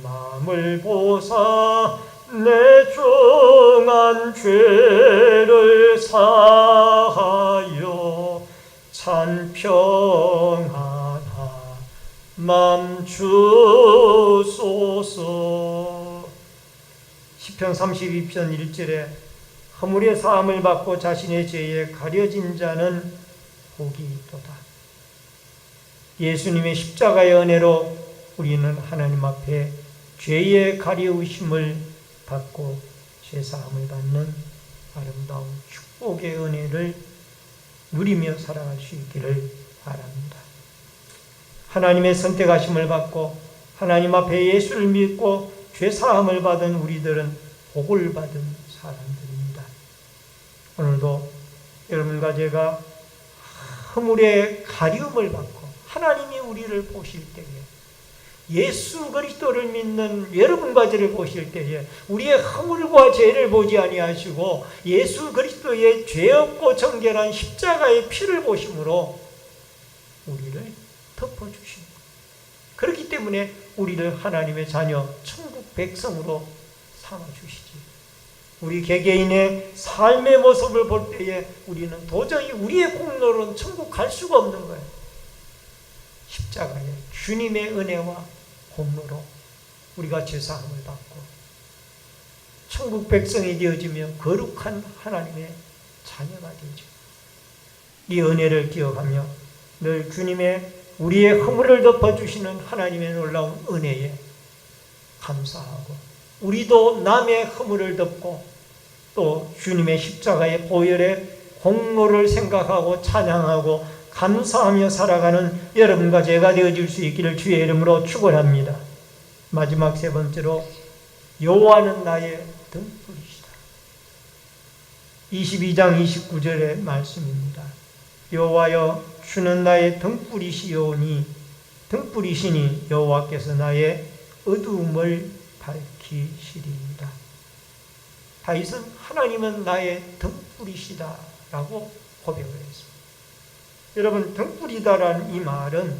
마음을 보사 내 중한 죄를 사하여 참 평안하 맘 주소서. 시편 32편 1절에 허물의 사함을 받고 자신의 죄에 가려진 자는 복이 있도다. 예수님의 십자가의 은혜로 우리는 하나님 앞에 죄의 가려우심을 받고 죄사함을 받는 아름다운 축복의 은혜를 누리며 살아갈 수 있기를 바랍니다. 하나님의 선택하심을 받고 하나님 앞에 예수를 믿고 죄사함을 받은 우리들은 복을 받은 사람들입니다. 오늘도 여러분과 제가 허물의 가리움을 받고 하나님이 우리를 보실 때에 예수 그리스도를 믿는 여러분과 저를 보실 때에 우리의 허물과 죄를 보지 아니하시고 예수 그리스도의 죄 없고 정결한 십자가의 피를 보심으로 우리를 덮어주십니다. 그렇기 때문에 우리를 하나님의 자녀, 천국 백성으로 삼아주시지. 우리 개개인의 삶의 모습을 볼 때에 우리는 도저히 우리의 공로로는 천국 갈 수가 없는 거예요. 십자가의 주님의 은혜와 공로로 우리가 죄사함을 받고 천국 백성이 되어지며 거룩한 하나님의 자녀가 되어지고 이 은혜를 기억하며 늘 주님의 우리의 허물을 덮어주시는 하나님의 놀라운 은혜에 감사하고 우리도 남의 허물을 덮고 또 주님의 십자가의 보혈의 공로를 생각하고 찬양하고 감사하며 살아가는 여러분과 제가 되어질 수 있기를 주의 이름으로 축원합니다. 마지막 세 번째로 여호와는 나의 등불이시다. 22장 29절의 말씀입니다. 여호와여 주는 나의 등불이시오니 등불이시니 여호와께서 나의 어두움을 밝히시리이다. 다윗은 하나님은 나의 등불이시다라고 고백을 했습니다. 여러분, 등불이다라는 이 말은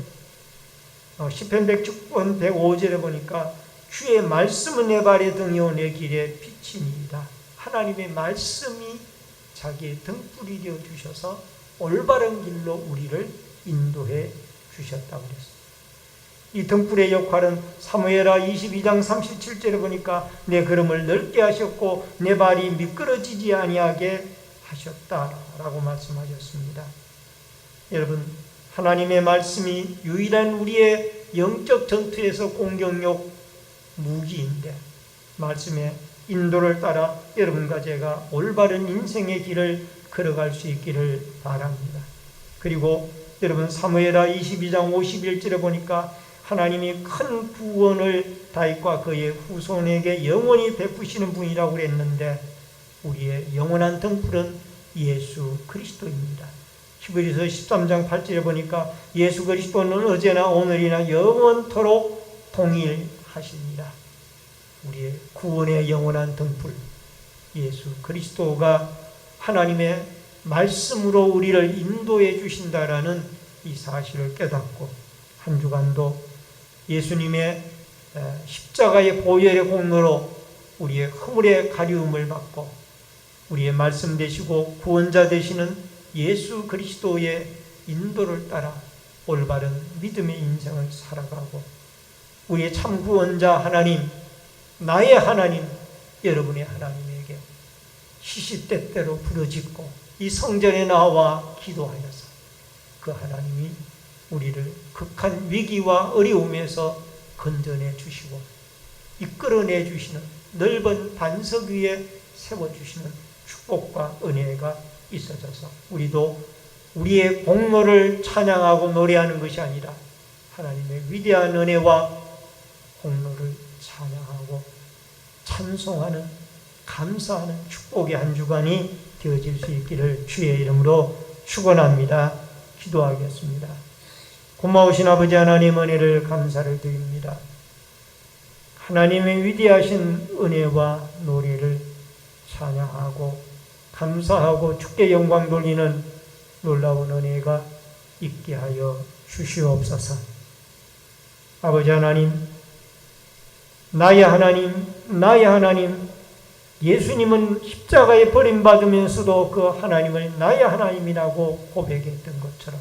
시편 100편 105절에 보니까 주의 말씀은 내 발의 등이요 내 길의 빛이니이다. 하나님의 말씀이 자기의 등불이 되어 주셔서 올바른 길로 우리를 인도해 주셨다고 그랬습니다. 이 등불의 역할은 사무엘하 22장 37절에 보니까 내 걸음을 넓게 하셨고 내 발이 미끄러지지 아니하게 하셨다라고 말씀하셨습니다. 여러분, 하나님의 말씀이 유일한 우리의 영적 전투에서 공격력 무기인데 말씀의 인도를 따라 여러분과 제가 올바른 인생의 길을 걸어갈 수 있기를 바랍니다. 그리고 여러분, 사무엘하 22장 51절에 보니까 하나님이 큰 구원을 다윗과 그의 후손에게 영원히 베푸시는 분이라고 그랬는데 우리의 영원한 등불은 예수 그리스도입니다. 히브리서 13장 8절에 보니까 예수 그리스도는 어제나 오늘이나 영원토록 동일하십니다. 우리의 구원의 영원한 등불 예수 그리스도가 하나님의 말씀으로 우리를 인도해 주신다라는 이 사실을 깨닫고 한 주간도 예수님의 십자가의 보혈의 공로로 우리의 허물의 가리움을 받고 우리의 말씀 되시고 구원자 되시는 예수 그리스도의 인도를 따라 올바른 믿음의 인생을 살아가고 우리의 참 구원자 하나님, 나의 하나님, 여러분의 하나님에게 시시때때로 부르짖고 이 성전에 나와 기도하여서 그 하나님이 우리를 극한 위기와 어려움에서 건져내 주시고 이끌어내 주시는 넓은 반석 위에 세워주시는 축복과 은혜가 있어져서 우리도 우리의 공로를 찬양하고 노래하는 것이 아니라 하나님의 위대한 은혜와 공로를 찬양하고 찬송하는 감사하는 축복의 한 주간이 되어질 수 있기를 주의 이름으로 축원합니다. 기도하겠습니다. 고마우신 아버지 하나님 은혜를 감사를 드립니다. 하나님의 위대하신 은혜와 노래를 찬양하고 감사하고 주께 영광 돌리는 놀라운 은혜가 있게 하여 주시옵소서. 아버지 하나님, 나의 하나님, 예수님은 십자가에 버림받으면서도 그 하나님을 나의 하나님이라고 고백했던 것처럼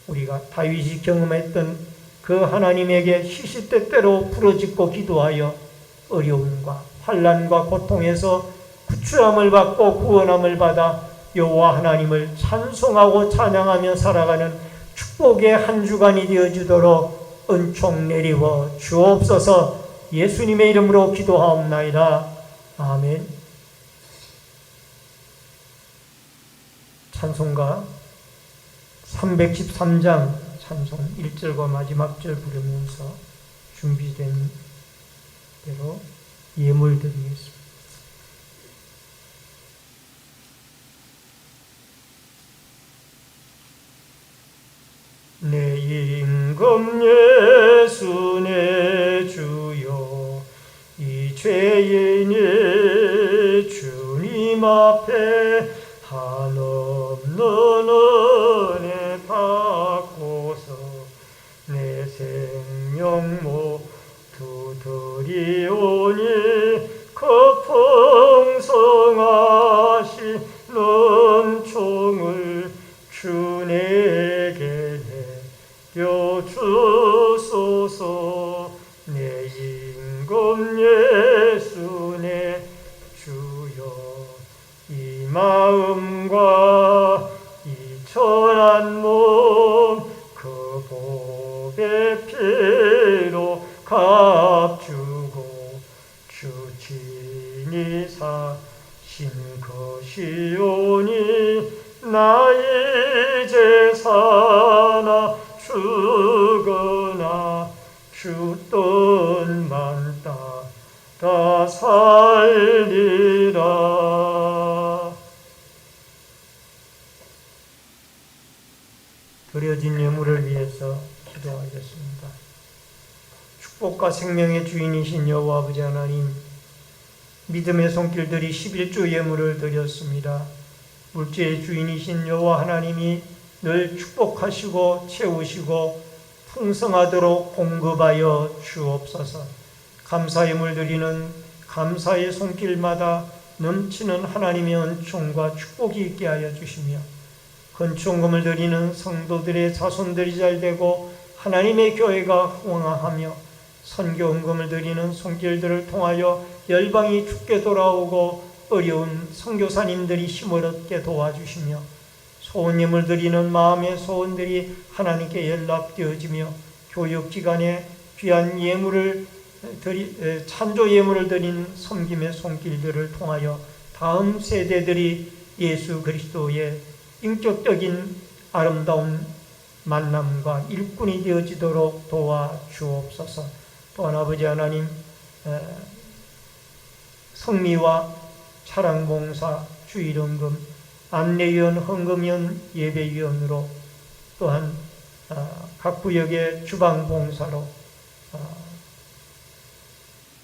우리가 다윗이 경험했던 그 하나님에게 시시때때로 부르짖고 기도하여 어려움과 환난과 고통에서 구출함을 받고 구원함을 받아 여호와 하나님을 찬송하고 찬양하며 살아가는 축복의 한 주간이 되어주도록 은총 내리워 주옵소서. 예수님의 이름으로 기도하옵나이다. 아멘. 찬송가 313장 찬송 1절과 마지막 절 부르면서 준비된 대로 예물 드리겠습니다. 내 임금 예수 내 주여 이 죄인이 주님 앞에 한없는 은혜 받고서 내 생명 모두 드리오니 그 풍성하시는 종을 주 내게 내려주소서. 내 임금 예수 내 주여 이 마음과 이 천한 몸 그 보배 피로 값주고 주 친히 사신 것이오니 나 이제 사나 죽으나 주 뜻만 따라 살리라. 드려진 예물을 위해서 기도하겠습니다. 축복과 생명의 주인이신 여호와 아버지 하나님, 믿음의 손길들이 11조 예물을 드렸습니다. 물질의 주인이신 여호와 하나님이 늘 축복하시고 채우시고 풍성하도록 공급하여 주옵소서. 감사 예물 드리는 감사의 손길마다 넘치는 하나님의 은총과 축복이 있게 하여 주시며 건축금을 드리는 성도들의 자손들이 잘되고 하나님의 교회가 흥황하며 선교헌금을 드리는 손길들을 통하여 열방이 주께 돌아오고 어려운 선교사님들이 힘을 얻게 도와주시며 소원예물 드리는 마음의 소원들이 하나님께 연락되어지며 교육기관에 귀한 예물을 찬조 예물을 드리는 섬김의 손길들을 통하여 다음 세대들이 예수 그리스도의 인격적인 아름다운 만남과 일꾼이 되어지도록 도와주옵소서. 또한 아버지 하나님, 성미와 차량봉사, 주일헌금, 안내위원, 헌금위원, 예배위원으로 또한 각 구역의 주방봉사로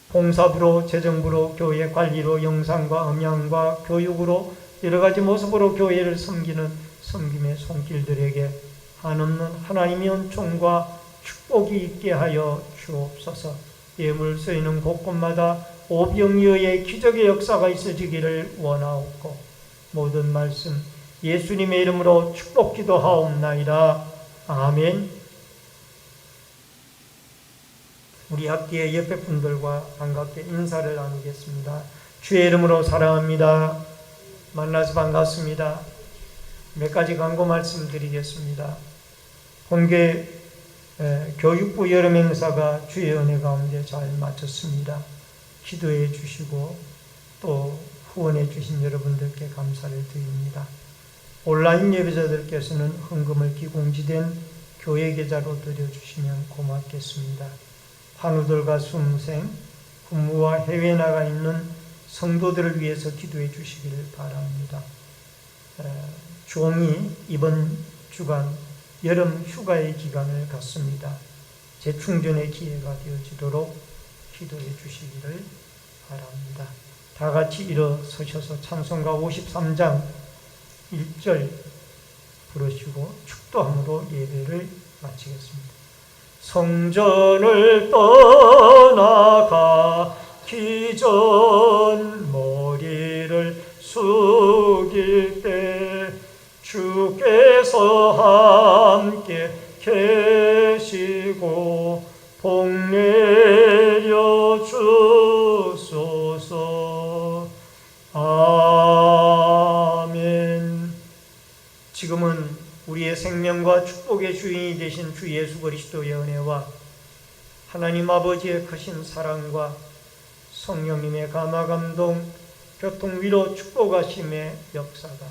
봉사부로, 재정부로, 교회 관리로, 영상과 음향과 교육으로 여러 가지 모습으로 교회를 섬기는 섬김의 손길들에게 한없는 하나님의 은총과 축복이 있게 하여 주옵소서. 예물 쓰이는 곳곳마다 오병이어의 기적의 역사가 있어지기를 원하옵고 모든 말씀 예수님의 이름으로 축복 기도하옵나이다. 아멘. 우리 앞뒤에 옆에 분들과 반갑게 인사를 나누겠습니다. 주의 이름으로 사랑합니다. 만나서 반갑습니다. 몇 가지 광고 말씀드리겠습니다. 본교회 교육부 여름 행사가 주의 은혜 가운데 잘 마쳤습니다. 기도해 주시고 또 후원해 주신 여러분들께 감사를 드립니다. 온라인 예배자들께서는 헌금을 기공지된 교회 계좌로 드려주시면 고맙겠습니다. 환우들과 수험생, 군무와 해외에 나가 있는 성도들을 위해서 기도해 주시기를 바랍니다. 종이 이번 주간 여름 휴가의 기간을 갖습니다. 재충전의 기회가 되어지도록 기도해 주시기를 바랍니다. 다 같이 일어서셔서 찬송가 53장 1절 부르시고 축도함으로 예배를 마치겠습니다. 성전을 떠나가기 전 머리를 숙일 때 주께서 함께 계시고 복 내려 주소서. 아멘. 지금은 우리의 생명과 축복의 주인이 되신 주 예수 그리스도의 은혜와 하나님 아버지의 크신 사랑과 성령님의 감화감동, 교통위로 축복하심의 역사가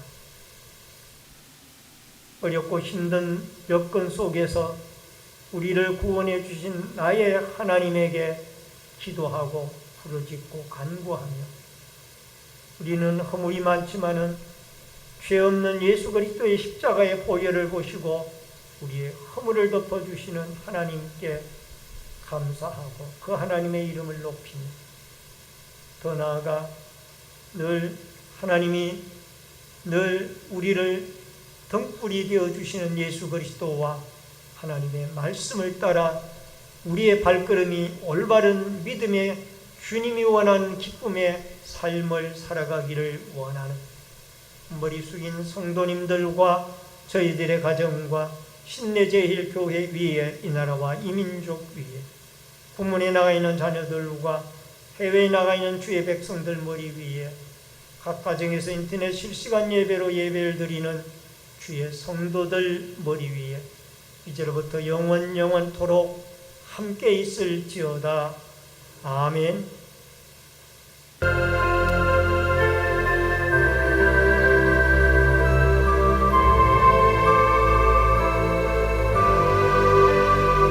어렵고 힘든 여건 속에서 우리를 구원해 주신 나의 하나님에게 기도하고 부르짖고 간구하며 우리는 허물이 많지만은 죄 없는 예수 그리스도의 십자가의 보혈을 보시고 우리의 허물을 덮어주시는 하나님께 감사하고 그 하나님의 이름을 높이며 더 나아가 늘 하나님이 늘 우리를 등불이 되어주시는 예수 그리스도와 하나님의 말씀을 따라 우리의 발걸음이 올바른 믿음의 주님이 원하는 기쁨의 삶을 살아가기를 원하는 머리 숙인 성도님들과 저희들의 가정과 신내제일교회 위에 이 나라와 이 민족 위에 구문에 나가 있는 자녀들과 해외에 나가 있는 주의 백성들 머리 위에 각 가정에서 인터넷 실시간 예배로 예배를 드리는 주의 성도들 머리 위에 이제로부터 영원토록 함께 있을지어다. 아멘.